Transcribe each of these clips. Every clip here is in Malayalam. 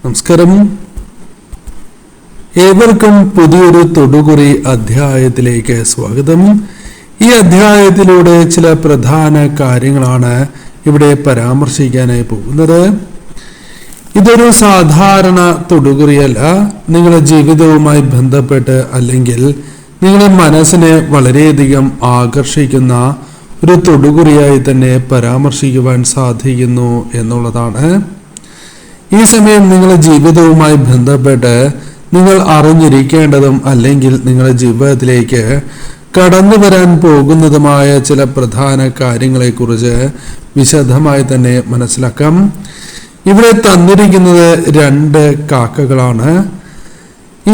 നമസ്കാരം. ഏവർക്കും പുതിയൊരു തൊടുകുറി അധ്യായത്തിലേക്ക് സ്വാഗതം. ഈ അധ്യായത്തിലൂടെ ചില പ്രധാന കാര്യങ്ങളാണ് ഇവിടെ പരാമർശിക്കാനായി പോകുന്നത്. ഇതൊരു സാധാരണ തൊടുകുറിയല്ല. നിങ്ങളുടെ ജീവിതവുമായി ബന്ധപ്പെട്ട് അല്ലെങ്കിൽ നിങ്ങളുടെ മനസ്സിനെ വളരെയധികം ആകർഷിക്കുന്ന ഒരു തൊടുകുറിയായി തന്നെ പരാമർശിക്കുവാൻ സാധിക്കുന്നു എന്നുള്ളതാണ്. ഈ സമയം നിങ്ങളുടെ ജീവിതവുമായി ബന്ധപ്പെട്ട് നിങ്ങൾ അറിഞ്ഞിരിക്കേണ്ടതും അല്ലെങ്കിൽ നിങ്ങളുടെ ജീവിതത്തിലേക്ക് കടന്നു വരാൻ പോകുന്നതുമായ ചില പ്രധാന കാര്യങ്ങളെക്കുറിച്ച് വിശദമായി തന്നെ മനസ്സിലാക്കാം. ഇവിടെ തന്നിരിക്കുന്നത് 2 കാക്കകളാണ്.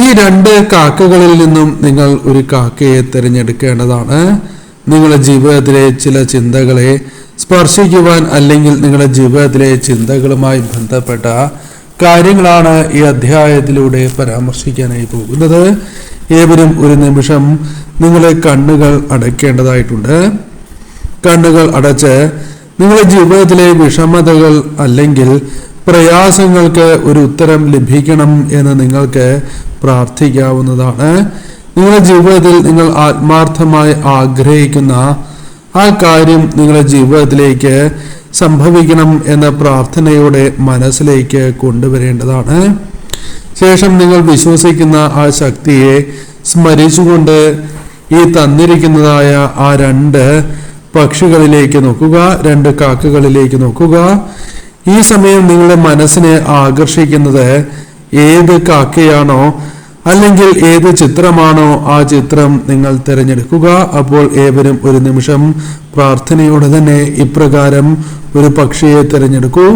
ഈ 2 കാക്കകളിൽ നിന്നും നിങ്ങൾ ഒരു കാക്കയെ തിരഞ്ഞെടുക്കേണ്ടതാണ്. നിങ്ങളുടെ ജീവിതത്തിലെ ചില ചിന്തകളെ സ്പർശിക്കുവാൻ അല്ലെങ്കിൽ നിങ്ങളുടെ ജീവിതത്തിലെ ചിന്തകളുമായി ബന്ധപ്പെട്ട കാര്യങ്ങളാണ് ഈ അധ്യായത്തിലൂടെ പരാമർശിക്കാനായി പോകുന്നത്. ഏവരും ഒരു നിമിഷം നിങ്ങളെ കണ്ണുകൾ അടയ്ക്കേണ്ടതായിട്ടുണ്ട്. കണ്ണുകൾ അടച്ച് നിങ്ങളുടെ ജീവിതത്തിലെ വിഷമതകൾ അല്ലെങ്കിൽ പ്രയാസങ്ങൾക്ക് ഒരു ഉത്തരം ലഭിക്കണം എന്ന് നിങ്ങൾക്ക് പ്രാർത്ഥിക്കാവുന്നതാണ്. നിങ്ങളുടെ ജീവിതത്തിൽ നിങ്ങൾ ആത്മാർത്ഥമായി ആഗ്രഹിക്കുന്ന ആ കാര്യം നിങ്ങളുടെ ജീവിതത്തിലേക്ക് സംഭവിക്കണം എന്ന പ്രാർത്ഥനയോടെ മനസ്സിലേക്ക് കൊണ്ടുവരേണ്ടതാണ്. ശേഷം നിങ്ങൾ വിശ്വസിക്കുന്ന ആ ശക്തിയെ സ്മരിച്ചുകൊണ്ട് ഈ തന്നിരിക്കുന്നതായ ആ 2 പക്ഷികളിലേക്ക് നോക്കുക, 2 കാക്കകളിലേക്ക് നോക്കുക. ഈ സമയം നിങ്ങളുടെ മനസ്സിനെ ആകർഷിക്കുന്നത് ഏത് കാക്കയാണോ അല്ലെങ്കിൽ ഏത് ചിത്രമാണോ ആ ചിത്രം നിങ്ങൾ തിരഞ്ഞെടുക്കുക. അപ്പോൾ ഏവരും ഒരു നിമിഷം പ്രാർത്ഥനയോടെ തന്നെ ഇപ്രകാരം ഒരു പക്ഷിയെ തിരഞ്ഞെടുക്കൂ.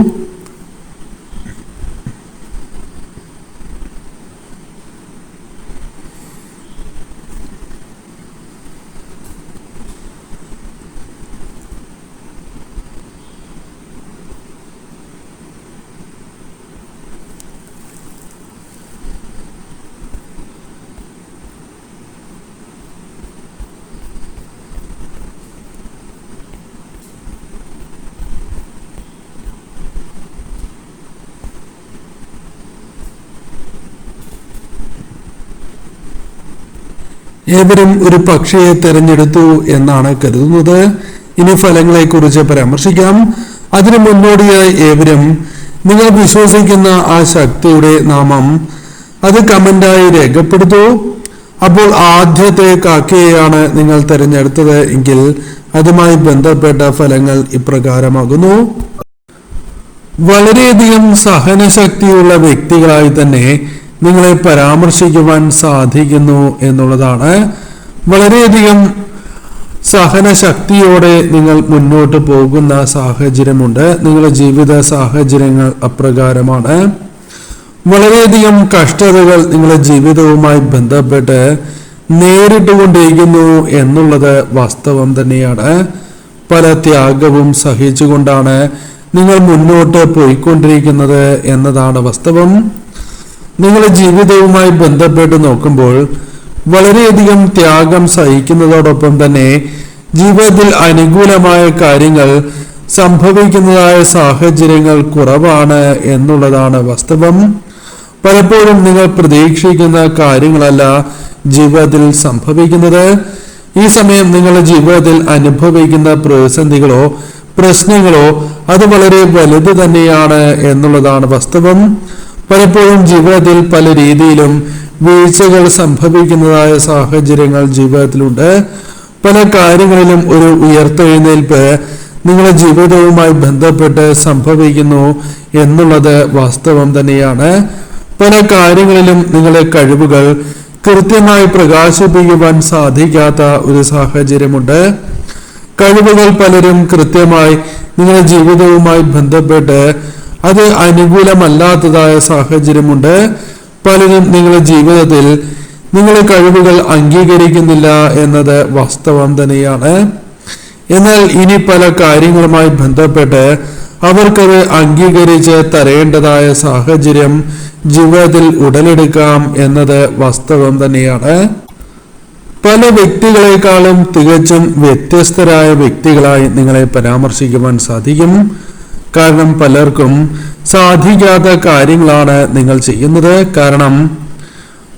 ഏവരും ഒരു പക്ഷിയെ തിരഞ്ഞെടുത്തു എന്നാണ് കരുതുന്നത്. ഇനി ഫലങ്ങളെ കുറിച്ച് പരാമർശിക്കാം. അതിനു മുന്നോടിയായി ഏവരും നിങ്ങൾ വിശ്വസിക്കുന്ന ആ ശക്തിയുടെ നാമം അത് കമന്റായി രേഖപ്പെടുത്തൂ. അപ്പോൾ ആദ്യത്തെ കാക്കയെയാണ് നിങ്ങൾ തിരഞ്ഞെടുത്തത് എങ്കിൽ അതുമായി ബന്ധപ്പെട്ട ഫലങ്ങൾ ഇപ്രകാരമാകുന്നു. വളരെയധികം സഹനശക്തിയുള്ള വ്യക്തികളായി തന്നെ നിങ്ങളെ പരാമർശിക്കുവാൻ സാധിക്കുന്നു എന്നുള്ളതാണ്. വളരെയധികം സഹനശക്തിയോടെ നിങ്ങൾ മുന്നോട്ട് പോകുന്ന സാഹചര്യമുണ്ട്. നിങ്ങളുടെ ജീവിത സാഹചര്യങ്ങൾ അപ്രകാരമാണ്. വളരെയധികം കഷ്ടതകൾ നിങ്ങളുടെ ജീവിതവുമായി ബന്ധപ്പെട്ട് നേരിട്ടുകൊണ്ടിരിക്കുന്നു എന്നുള്ളത് വാസ്തവം തന്നെയാണ്. പല ത്യാഗവും സഹിച്ചുകൊണ്ടാണ് നിങ്ങൾ മുന്നോട്ട് പോയിക്കൊണ്ടിരിക്കുന്നത് എന്നതാണ് വാസ്തവം. നിങ്ങളുടെ ജീവിതവുമായി ബന്ധപ്പെട്ട് നോക്കുമ്പോൾ വളരെയധികം ത്യാഗം സഹിക്കുന്നതോടൊപ്പം തന്നെ ജീവിതത്തിൽ അനുകൂലമായ കാര്യങ്ങൾ സംഭവിക്കുന്നതായ സാഹചര്യങ്ങൾ കുറവാണ് എന്നുള്ളതാണ് വാസ്തവം. പലപ്പോഴും നിങ്ങൾ പ്രതീക്ഷിക്കുന്ന കാര്യങ്ങളല്ല ജീവിതത്തിൽ സംഭവിക്കുന്നത്. ഈ സമയം നിങ്ങളുടെ ജീവിതത്തിൽ അനുഭവിക്കുന്ന പ്രതിസന്ധികളോ പ്രശ്നങ്ങളോ അത് വളരെ വലുത് തന്നെയാണ് എന്നുള്ളതാണ് വാസ്തവം. പലപ്പോഴും ജീവിതത്തിൽ പല രീതിയിലും വീഴ്ചകൾ സംഭവിക്കുന്നതായ സാഹചര്യങ്ങൾ ജീവിതത്തിലുണ്ട്. പല കാര്യങ്ങളിലും ഒരു ഉയർത്തെഴുന്നേൽപ്പ് നിങ്ങളുടെ ജീവിതവുമായി ബന്ധപ്പെട്ട് സംഭവിക്കുന്നു എന്നുള്ളത് വാസ്തവം തന്നെയാണ്. പല കാര്യങ്ങളിലും നിങ്ങളുടെ കഴിവുകൾ കൃത്യമായി പ്രകാശിപ്പിക്കുവാൻ സാധിക്കാത്ത ഒരു സാഹചര്യമുണ്ട്. കഴിവുകൾ പലരും കൃത്യമായി നിങ്ങളുടെ ജീവിതവുമായി ബന്ധപ്പെട്ട് അത് അനുകൂലമല്ലാത്തതായ സാഹചര്യമുണ്ട്. പലരും നിങ്ങളുടെ ജീവിതത്തിൽ നിങ്ങളുടെ കഴിവുകൾ അംഗീകരിക്കുന്നില്ല എന്നത് വാസ്തവം തന്നെയാണ്. എന്നാൽ ഇനി പല കാര്യങ്ങളുമായി ബന്ധപ്പെട്ട് അവർക്കത് അംഗീകരിച്ച് തരേണ്ടതായ സാഹചര്യം ജീവിതത്തിൽ ഉടലെടുക്കാം എന്നത് വാസ്തവം തന്നെയാണ്. പല വ്യക്തികളെക്കാളും തികച്ചും വ്യത്യസ്തരായ വ്യക്തികളായി നിങ്ങളെ പരാമർശിക്കുവാൻ സാധിക്കും. കാരണം പലർക്കും സാധിക്കാത്ത കാര്യങ്ങളാണ് നിങ്ങൾ ചെയ്യുന്നത്. കാരണം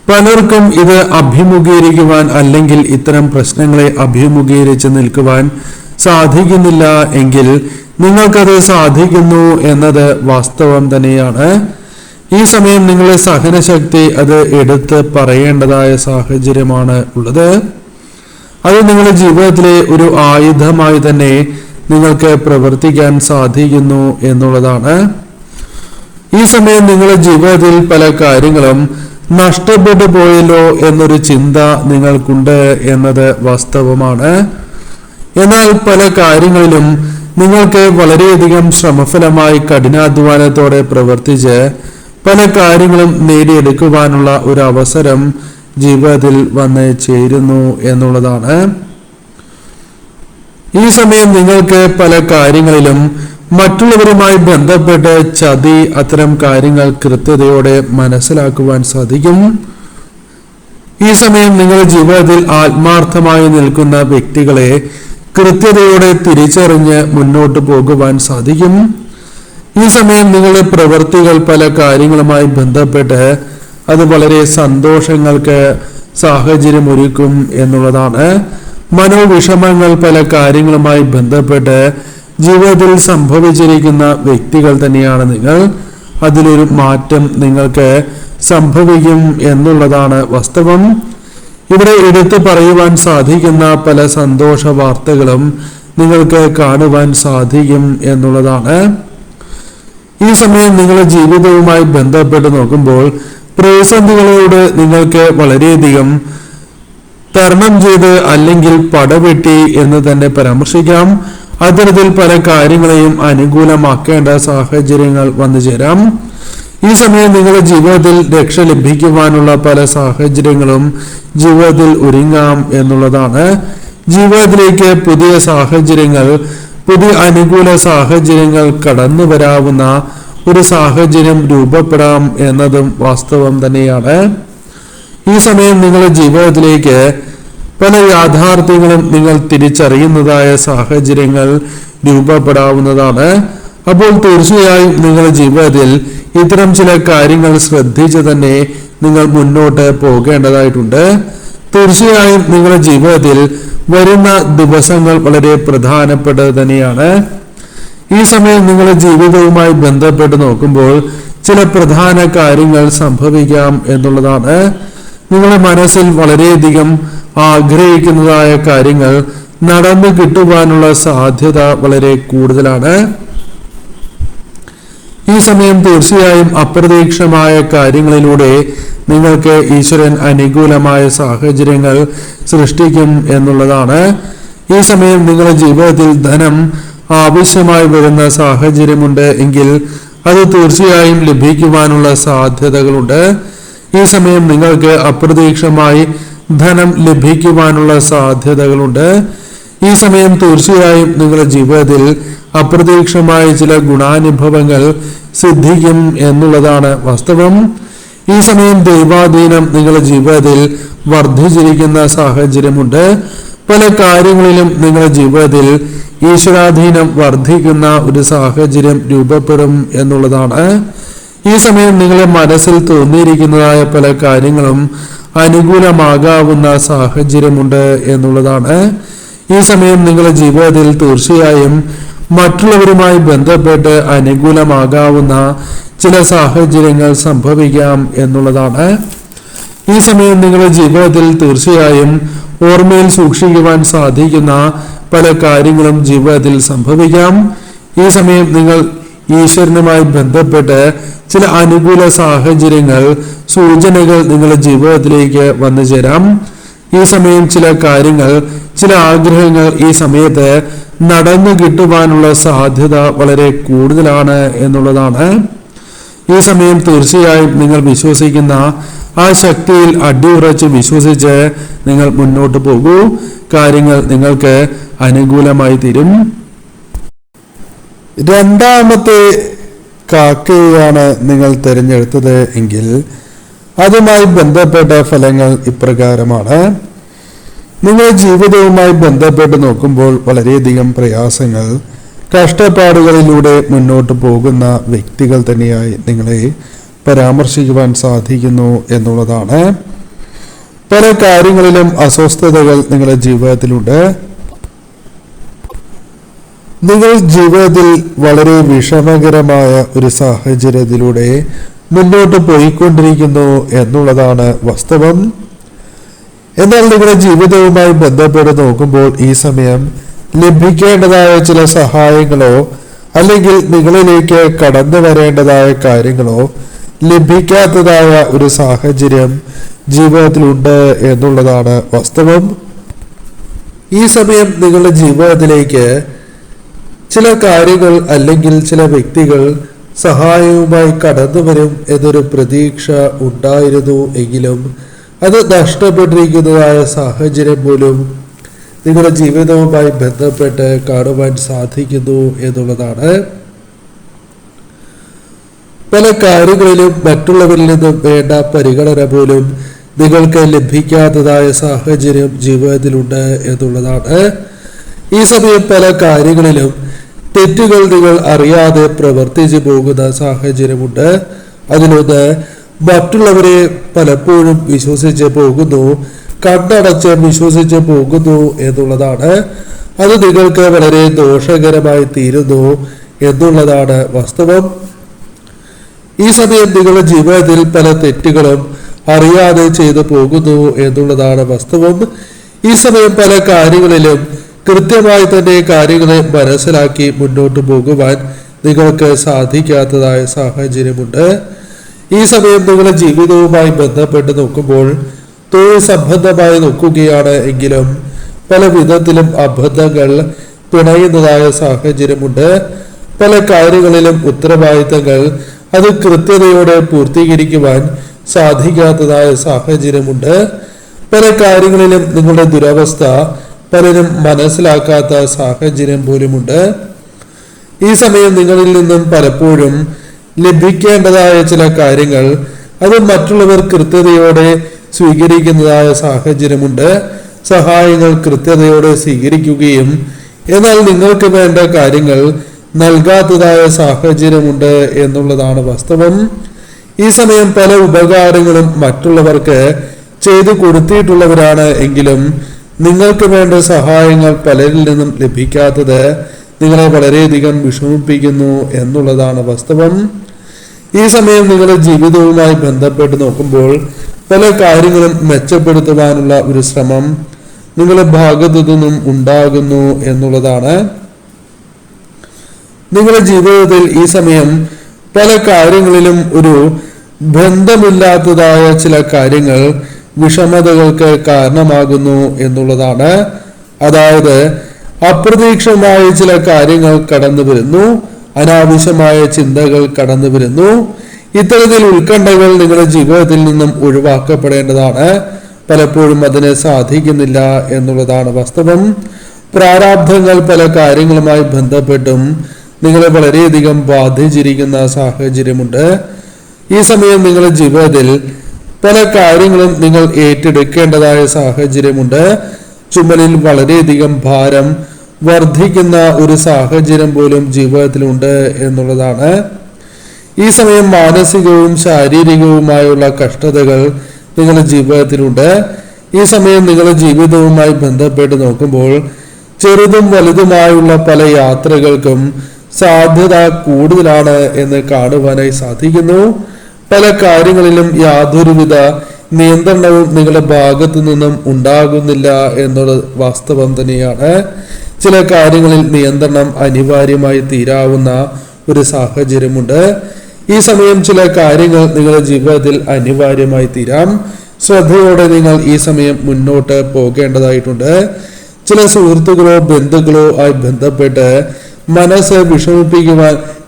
പലർക്കും ഇത് അഭിമുഖീകരിക്കുവാൻ അല്ലെങ്കിൽ ഇത്തരം പ്രശ്നങ്ങളെ അഭിമുഖീകരിച്ച് നിൽക്കുവാൻ സാധിക്കുന്നില്ല എങ്കിൽ നിങ്ങൾക്കത് സാധിക്കുന്നു എന്നത് വാസ്തവം തന്നെയാണ്. ഈ സമയം നിങ്ങളുടെ സഹനശക്തി അത് എടുത്ത് പറയേണ്ടതായ സാഹചര്യമാണ് ഉള്ളത്. അത് നിങ്ങളുടെ ജീവിതത്തിലെ ഒരു ആയുധമായി തന്നെ നിങ്ങൾക്ക് പ്രവർത്തിക്കാൻ സാധിക്കുന്നു എന്നുള്ളതാണ്. ഈ സമയം നിങ്ങളുടെ ജീവിതത്തിൽ പല കാര്യങ്ങളും നഷ്ടപ്പെട്ടു പോയല്ലോ എന്നൊരു ചിന്ത നിങ്ങൾക്കുണ്ട് എന്നത് വാസ്തവമാണ്. എന്നാൽ പല കാര്യങ്ങളിലും നിങ്ങൾക്ക് വളരെയധികം ശ്രമഫലമായി കഠിനാധ്വാനത്തോടെ പ്രവർത്തിച്ച് പല കാര്യങ്ങളും നേടിയെടുക്കുവാനുള്ള ഒരു അവസരം ജീവിതത്തിൽ വന്ന് ചേരുന്നു എന്നുള്ളതാണ്. ഈ സമയം നിങ്ങൾക്ക് പല കാര്യങ്ങളിലും മറ്റുള്ളവരുമായി ബന്ധപ്പെട്ട് ചതി അത്തരം കാര്യങ്ങൾ കൃത്യതയോടെ മനസ്സിലാക്കുവാൻ സാധിക്കും. ഈ സമയം നിങ്ങളുടെ ജീവിതത്തിൽ ആത്മാർത്ഥമായി നിൽക്കുന്ന വ്യക്തികളെ കൃത്യതയോടെ തിരിച്ചറിഞ്ഞ് മുന്നോട്ട് പോകുവാൻ സാധിക്കും. ഈ സമയം നിങ്ങളുടെ പ്രവൃത്തികൾ പല കാര്യങ്ങളുമായി ബന്ധപ്പെട്ട് അത് വളരെ സന്തോഷങ്ങൾക്ക് സാഹചര്യമൊരുക്കും എന്നുള്ളതാണ്. മനോവിഷമങ്ങൾ പല കാര്യങ്ങളുമായി ബന്ധപ്പെട്ട് ജീവിതത്തിൽ സംഭവിച്ചിരിക്കുന്ന വ്യക്തികൾ തന്നെയാണ് നിങ്ങൾ. അതിലൊരു മാറ്റം നിങ്ങൾക്ക് സംഭവിക്കും എന്നുള്ളതാണ് വാസ്തവം. ഇവിടെ എടുത്തു പറയുവാൻ സാധിക്കുന്ന പല സന്തോഷ വാർത്തകളും നിങ്ങൾക്ക് കാണുവാൻ സാധിക്കും എന്നുള്ളതാണ്. ഈ സമയം നിങ്ങളുടെ ജീവിതവുമായി ബന്ധപ്പെട്ട് നോക്കുമ്പോൾ പ്രതിസന്ധികളോട് നിങ്ങൾക്ക് വളരെയധികം തരണം ചെയ്ത് അല്ലെങ്കിൽ പടവെട്ടി എന്ന് തന്നെ പരാമർശിക്കാം. അത്തരത്തിൽ പല കാര്യങ്ങളെയും അനുകൂലമാക്കേണ്ട സാഹചര്യങ്ങൾ വന്നു ചേരാം. ഈ സമയം നിങ്ങളുടെ ജീവിതത്തിൽ രക്ഷ ലഭിക്കുവാനുള്ള പല സാഹചര്യങ്ങളും ജീവിതത്തിൽ ഒരുങ്ങാം എന്നുള്ളതാണ്. ജീവിതത്തിലേക്ക് പുതിയ സാഹചര്യങ്ങൾ, പുതിയ അനുകൂല സാഹചര്യങ്ങൾ കടന്നു വരാവുന്ന ഒരു സാഹചര്യം രൂപപ്പെടാം എന്നതും വാസ്തവം തന്നെയാണ്. ഈ സമയം നിങ്ങളുടെ ജീവിതത്തിലേക്ക് പല യാഥാർത്ഥ്യങ്ങളും നിങ്ങൾ തിരിച്ചറിയുന്നതായ സാഹചര്യങ്ങൾ രൂപപ്പെടാവുന്നതാണ്. അപ്പോൾ തീർച്ചയായും നിങ്ങളുടെ ജീവിതത്തിൽ ഇത്തരം ചില കാര്യങ്ങൾ ശ്രദ്ധിച്ച് തന്നെ നിങ്ങൾ മുന്നോട്ട് പോകേണ്ടതായിട്ടുണ്ട്. തീർച്ചയായും നിങ്ങളുടെ ജീവിതത്തിൽ വരുന്ന ദിവസങ്ങൾ വളരെ പ്രധാനപ്പെട്ടത് തന്നെയാണ്. ഈ സമയം നിങ്ങളുടെ ജീവിതവുമായി ബന്ധപ്പെട്ട് നോക്കുമ്പോൾ ചില പ്രധാന കാര്യങ്ങൾ സംഭവിക്കാം എന്നുള്ളതാണ്. നിങ്ങളുടെ മനസ്സിൽ വളരെയധികം ആഗ്രഹിക്കുന്നതായ കാര്യങ്ങൾ നടന്നു കിട്ടുവാനുള്ള സാധ്യത വളരെ കൂടുതലാണ്. ഈ സമയം തീർച്ചയായും അപ്രതീക്ഷിതമായ കാര്യങ്ങളിലൂടെ നിങ്ങൾക്ക് ഈശ്വരൻ അനുകൂലമായ സാഹചര്യങ്ങൾ സൃഷ്ടിക്കും എന്നുള്ളതാണ്. ഈ സമയം നിങ്ങളുടെ ജീവിതത്തിൽ ധനം ആവശ്യമായി വരുന്ന സാഹചര്യമുണ്ട് എങ്കിൽ അത് തീർച്ചയായും ലഭിക്കുവാനുള്ള സാധ്യതകളുണ്ട്. ഈ സമയം നിങ്ങൾക്ക് അപ്രതീക്ഷിതമായി ധനം ലഭിക്കുവാനുള്ള സാധ്യതകളുണ്ട്. ഈ സമയം തീർച്ചയായും നിങ്ങളുടെ ജീവിതത്തിൽ അപ്രതീക്ഷിതമായ ചില ഗുണാനുഭവങ്ങൾ സിദ്ധിക്കും എന്നുള്ളതാണ് വാസ്തവം. ഈ സമയം ദൈവാധീനം നിങ്ങളുടെ ജീവിതത്തിൽ വർദ്ധിച്ചിരിക്കുന്ന സാഹചര്യമുണ്ട്. പല കാര്യങ്ങളിലും നിങ്ങളുടെ ജീവിതത്തിൽ ഈശ്വരാധീനം വർദ്ധിക്കുന്ന ഒരു സാഹചര്യം രൂപപ്പെടും എന്നുള്ളതാണ്. ഈ സമയം നിങ്ങളുടെ മനസ്സിൽ തോന്നിയിരിക്കുന്നതായ പല കാര്യങ്ങളും അനുകൂലമാകാവുന്ന സാഹചര്യമുണ്ട് എന്നുള്ളതാണ്. ഈ സമയം നിങ്ങളുടെ ജീവിതത്തിൽ തീർച്ചയായും മറ്റുള്ളവരുമായി ബന്ധപ്പെട്ട് അനുകൂലമാകാവുന്ന ചില സാഹചര്യങ്ങൾ സംഭവിക്കാം എന്നുള്ളതാണ്. ഈ സമയം നിങ്ങളുടെ ജീവിതത്തിൽ തീർച്ചയായും ഓർമ്മയിൽ സൂക്ഷിക്കുവാൻ സാധിക്കുന്ന പല കാര്യങ്ങളും ജീവിതത്തിൽ സംഭവിക്കാം. ഈ സമയം നിങ്ങൾ ഈശ്വരനുമായി ബന്ധപ്പെട്ട് ചില അനുകൂല സാഹചര്യങ്ങൾ, സൂചനകൾ നിങ്ങളുടെ ജീവിതത്തിലേക്ക് വന്നു ചേരാം. ഈ സമയം ചില കാര്യങ്ങൾ, ചില ആഗ്രഹങ്ങൾ ഈ സമയത്ത് നടന്നു കിട്ടുവാനുള്ള സാധ്യത വളരെ കൂടുതലാണ് എന്നുള്ളതാണ്. ഈ സമയം തീർച്ചയായും നിങ്ങൾ വിശ്വസിക്കുന്ന ആ ശക്തിയിൽ അടിയുറച്ച് വിശ്വസിച്ച് നിങ്ങൾ മുന്നോട്ട് പോകൂ. കാര്യങ്ങൾ നിങ്ങൾക്ക് അനുകൂലമായി തീരും. രണ്ടാമത്തെ കാക്കയാണ് നിങ്ങൾ തിരഞ്ഞെടുത്തത് എങ്കിൽ അതുമായി ബന്ധപ്പെട്ട ഫലങ്ങൾ ഇപ്രകാരമാണ്. നിങ്ങൾ ജീവിതവുമായി ബന്ധപ്പെട്ട് നോക്കുമ്പോൾ വളരെയധികം പ്രയാസങ്ങൾ കഷ്ടപ്പാടുകളിലൂടെ മുന്നോട്ട് പോകുന്ന വ്യക്തികൾ തന്നെയായി നിങ്ങളെ പരാമർശിക്കുവാൻ സാധിക്കുന്നു എന്നുള്ളതാണ്. പല കാര്യങ്ങളിലും അസ്വസ്ഥതകൾ നിങ്ങളുടെ ജീവിതത്തിലുണ്ട്. നിങ്ങൾ ജീവിതത്തിൽ വളരെ വിഷമകരമായ ഒരു സാഹചര്യത്തിലൂടെ മുന്നോട്ട് പോയിക്കൊണ്ടിരിക്കുന്നു എന്നുള്ളതാണ് വാസ്തവം. എന്നാൽ നിങ്ങളുടെ ജീവിതവുമായി ബന്ധപ്പെട്ട് നോക്കുമ്പോൾ ഈ സമയം ലഭിക്കേണ്ടതായ ചില സഹായങ്ങളോ അല്ലെങ്കിൽ നിങ്ങളിലേക്ക് കടന്നു വരേണ്ടതായ കാര്യങ്ങളോ ലഭിക്കാത്തതായ ഒരു സാഹചര്യം ജീവിതത്തിലുണ്ട് എന്നുള്ളതാണ് വാസ്തവം. ഈ സമയം നിങ്ങളുടെ ജീവിതത്തിലേക്ക് ചില കാര്യങ്ങൾ അല്ലെങ്കിൽ ചില വ്യക്തികൾ സഹായവുമായി കടന്നു വരും എന്നൊരു പ്രതീക്ഷ ഉണ്ടായിരുന്നു എങ്കിലും അത് നഷ്ടപ്പെട്ടിരിക്കുന്നതായ സാഹചര്യം പോലും നിങ്ങളുടെ ജീവിതവുമായി ബന്ധപ്പെട്ട് കാണുവാൻ സാധിക്കുന്നു എന്നുള്ളതാണ്. പല കാര്യങ്ങളിലും മറ്റുള്ളവരിൽ നിന്നും വേണ്ട പരിഗണന പോലും നിങ്ങൾക്ക് ലഭിക്കാത്തതായ സാഹചര്യം ജീവിതത്തിലുണ്ട് എന്നുള്ളതാണ്. ഈ സമയം പല കാര്യങ്ങളിലും തെറ്റുകൾ നിങ്ങൾ അറിയാതെ പ്രവർത്തിച്ചു പോകുന്ന സാഹചര്യമുണ്ട്. അതിലൊന്ന് മറ്റുള്ളവരെ പലപ്പോഴും വിശ്വസിച്ച് പോകുന്നു, കണ്ണടച്ച് വിശ്വസിച്ച് പോകുന്നു എന്നുള്ളതാണ്. അത് നിങ്ങൾക്ക് വളരെ ദോഷകരമായി തീരുന്നു എന്നുള്ളതാണ് വാസ്തവം. ഈ സമയം നിങ്ങളുടെ ജീവിതത്തിൽ പല തെറ്റുകളും അറിയാതെ ചെയ്തു പോകുന്നു എന്നുള്ളതാണ് വാസ്തവം. ഈ സമയം പല കാര്യങ്ങളിലും കൃത്യമായി തന്നെ കാര്യങ്ങളെ മനസ്സിലാക്കി മുന്നോട്ട് പോകുവാൻ നിങ്ങൾക്ക് സാധിക്കാത്തതായ സാഹചര്യമുണ്ട്. ഈ സമയം നിങ്ങളുടെ ജീവിതവുമായി ബന്ധപ്പെട്ട് നോക്കുമ്പോൾ തൊഴിൽ സംബന്ധമായി നോക്കുകയാണ് എങ്കിലും പല വിധത്തിലും അബദ്ധങ്ങൾ പിണയുന്നതായ സാഹചര്യമുണ്ട്. പല കാര്യങ്ങളിലും ഉത്തരവാദിത്തങ്ങൾ അത് കൃത്യതയോടെ പൂർത്തീകരിക്കുവാൻ സാധിക്കാത്തതായ സാഹചര്യമുണ്ട്. പല കാര്യങ്ങളിലും നിങ്ങളുടെ ദുരവസ്ഥ പലരും മനസ്സിലാക്കാത്ത സാഹചര്യം പോലുമുണ്ട്. ഈ സമയം നിങ്ങളിൽ നിന്നും പലപ്പോഴും ലഭിക്കേണ്ടതായ ചില കാര്യങ്ങൾ അത് മറ്റുള്ളവർ കൃത്യതയോടെ സ്വീകരിക്കുന്നതായ സാഹചര്യമുണ്ട്. സഹായങ്ങൾ കൃത്യതയോടെ സ്വീകരിക്കുകയും എന്നാൽ നിങ്ങൾക്ക് വേണ്ട കാര്യങ്ങൾ നൽകാത്തതായ സാഹചര്യമുണ്ട് എന്നുള്ളതാണ് വാസ്തവം. ഈ സമയം പല ഉപകാരങ്ങളും മറ്റുള്ളവർക്ക് ചെയ്തു കൊടുത്തിട്ടുള്ളവരാണ് എങ്കിലും നിങ്ങൾക്ക് വേണ്ട സഹായങ്ങൾ പലരിൽ നിന്നും ലഭിക്കാത്തത് നിങ്ങളെ വളരെയധികം വിഷമിപ്പിക്കുന്നു എന്നുള്ളതാണ് വാസ്തവം. ഈ സമയം നിങ്ങളുടെ ജീവിതവുമായി ബന്ധപ്പെട്ട് നോക്കുമ്പോൾ പല കാര്യങ്ങളും മെച്ചപ്പെടുത്തുവാനുള്ള ഒരു ശ്രമം നിങ്ങളുടെ ഭാഗത്തു നിന്നും ഉണ്ടാകുന്നു എന്നുള്ളതാണ്. നിങ്ങളുടെ ജീവിതത്തിൽ ഈ സമയം പല കാര്യങ്ങളിലും ഒരു ബന്ധമില്ലാത്തതായ ചില കാര്യങ്ങൾ വിഷമതകൾക്ക് കാരണമാകുന്നു എന്നുള്ളതാണ്. അതായത് അപ്രതീക്ഷിതമായ ചില കാര്യങ്ങൾ കടന്നു വരുന്നു, അനാവശ്യമായ ചിന്തകൾ കടന്നു വരുന്നു. ഇത്തരത്തിൽ ഉത്കണ്ഠകൾ നിങ്ങളുടെ ജീവിതത്തിൽ നിന്നും ഒഴിവാക്കപ്പെടേണ്ടതാണ്. പലപ്പോഴും അതിന് സാധിക്കുന്നില്ല എന്നുള്ളതാണ് വാസ്തവം. പ്രാരാബ്ധങ്ങൾ പല കാര്യങ്ങളുമായി ബന്ധപ്പെട്ടും നിങ്ങളെ വളരെയധികം ബാധിച്ചിരിക്കുന്ന സാഹചര്യമുണ്ട്. ഈ സമയം നിങ്ങളുടെ ജീവിതത്തിൽ പല കാര്യങ്ങളും നിങ്ങൾ ഏറ്റെടുക്കേണ്ടതായ സാഹചര്യമുണ്ട്. ചുമലിൽ വളരെയധികം ഭാരം വർദ്ധിക്കുന്ന ഒരു സാഹചര്യം പോലും ജീവിതത്തിലുണ്ട് എന്നുള്ളതാണ്. ഈ സമയം മാനസികവും ശാരീരികവുമായുള്ള കഷ്ടതകൾ നിങ്ങളുടെ ജീവിതത്തിലുണ്ട്. ഈ സമയം നിങ്ങളുടെ ജീവിതവുമായി ബന്ധപ്പെട്ട് നോക്കുമ്പോൾ ചെറുതും വലുതുമായുള്ള പല യാത്രകൾക്കും സാധ്യത കൂടുതലാണ് എന്ന് കാണുവാനായി സാധിക്കുന്നു. പല കാര്യങ്ങളിലും യാതൊരുവിധ നിയന്ത്രണവും നിങ്ങളുടെ ഭാഗത്തു നിന്നും ഉണ്ടാകുന്നില്ല എന്നുള്ള വാസ്തവം തന്നെയാണ്. ചില കാര്യങ്ങളിൽ നിയന്ത്രണം അനിവാര്യമായി തീരാവുന്ന ഒരു സാഹചര്യമുണ്ട്. ഈ സമയം ചില കാര്യങ്ങൾ നിങ്ങളുടെ ജീവിതത്തിൽ അനിവാര്യമായി തീരാം. ശ്രദ്ധയോടെ നിങ്ങൾ ഈ സമയം മുന്നോട്ട് പോകേണ്ടതായിട്ടുണ്ട്. ചില സുഹൃത്തുക്കളോ ബന്ധുക്കളോ ആയി ബന്ധപ്പെട്ട് മനസ്സ്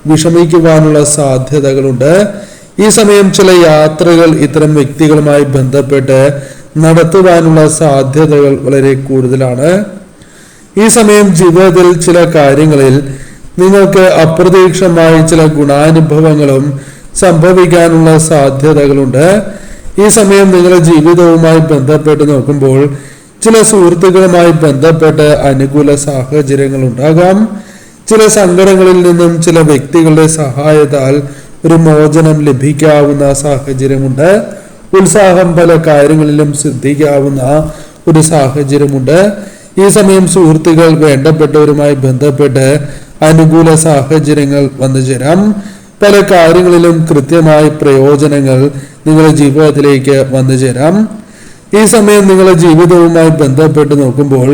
വിഷമിക്കുവാനുള്ള സാധ്യതകളുണ്ട്. ഈ സമയം ചില യാത്രകൾ ഇത്തരം വ്യക്തികളുമായി ബന്ധപ്പെട്ട് നടത്തുവാനുള്ള സാധ്യതകൾ വളരെ കൂടുതലാണ്. ഈ സമയം ജീവിതത്തിൽ ചില കാര്യങ്ങളിൽ നിങ്ങൾക്ക് അപ്രതീക്ഷിതമായി ചില ഗുണാനുഭവങ്ങളും സംഭവിക്കാനുള്ള സാധ്യതകളുണ്ട്. ഈ സമയം നിങ്ങളുടെ ജീവിതവുമായി ബന്ധപ്പെട്ട് നോക്കുമ്പോൾ ചില സുഹൃത്തുക്കളുമായി ബന്ധപ്പെട്ട് അനുകൂല സാഹചര്യങ്ങൾ ഉണ്ടാകാം. ചില സങ്കടങ്ങളിൽ നിന്നും ചില വ്യക്തികളുടെ സഹായത്താൽ ഒരു മോചനം ലഭിക്കാവുന്ന സാഹചര്യമുണ്ട്. ഉത്സാഹം പല കാര്യങ്ങളിലും ശ്രദ്ധിക്കാവുന്ന ഒരു സാഹചര്യമുണ്ട്. ഈ സമയം സുഹൃത്തുക്കൾ വേണ്ടപ്പെട്ടവരുമായി ബന്ധപ്പെട്ട് അനുകൂല സാഹചര്യങ്ങൾ വന്നു ചേരാം. പല കാര്യങ്ങളിലും കൃത്യമായ പ്രയോജനങ്ങൾ നിങ്ങളുടെ ജീവിതത്തിലേക്ക് വന്നു ചേരാം. ഈ സമയം നിങ്ങളുടെ ജീവിതവുമായി ബന്ധപ്പെട്ട് നോക്കുമ്പോൾ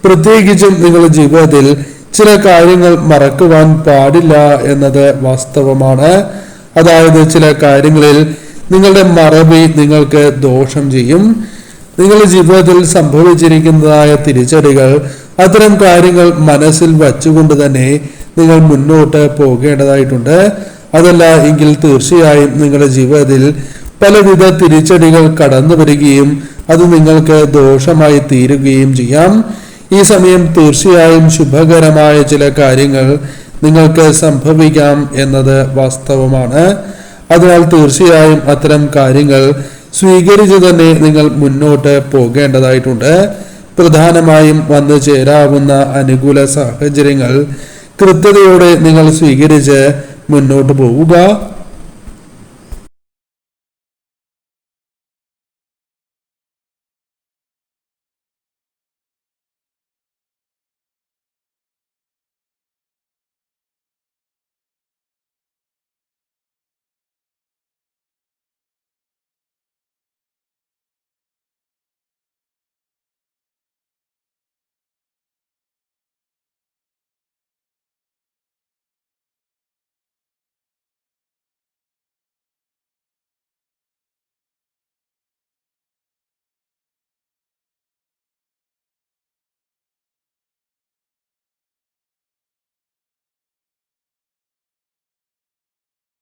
പ്രത്യേകിച്ചും നിങ്ങളുടെ ജീവിതത്തിൽ ചില കാര്യങ്ങൾ മറക്കുവാൻ പാടില്ല എന്നത് വാസ്തവമാണ്. അതായത് ചില കാര്യങ്ങളിൽ നിങ്ങളുടെ മറവി നിങ്ങൾക്ക് ദോഷം ചെയ്യും. നിങ്ങളുടെ ജീവിതത്തിൽ സംഭവിച്ചിരിക്കുന്നതായ തിരിച്ചടികൾ, അത്തരം കാര്യങ്ങൾ മനസ്സിൽ വച്ചുകൊണ്ട് തന്നെ നിങ്ങൾ മുന്നോട്ട് പോകേണ്ടതായിട്ടുണ്ട്. അതല്ല എങ്കിൽ തീർച്ചയായും നിങ്ങളുടെ ജീവിതത്തിൽ പലവിധ തിരിച്ചടികൾ കടന്നു വരികയും അത് നിങ്ങൾക്ക് ദോഷമായി തീരുകയും ചെയ്യാം. ഈ സമയം തീർച്ചയായും ശുഭകരമായ ചില കാര്യങ്ങൾ നിങ്ങൾക്ക് സംഭവിക്കാം എന്നത് വാസ്തവമാണ്. അതിനാൽ തീർച്ചയായും അത്തരം കാര്യങ്ങൾ സ്വീകരിച്ചു തന്നെ നിങ്ങൾ മുന്നോട്ട് പോകേണ്ടതായിട്ടുണ്ട്. പ്രധാനമായും വന്നു ചേരാവുന്ന അനുകൂല സാഹചര്യങ്ങൾ കൃത്യതയോടെ നിങ്ങൾ സ്വീകരിച്ച് മുന്നോട്ട് പോവുക.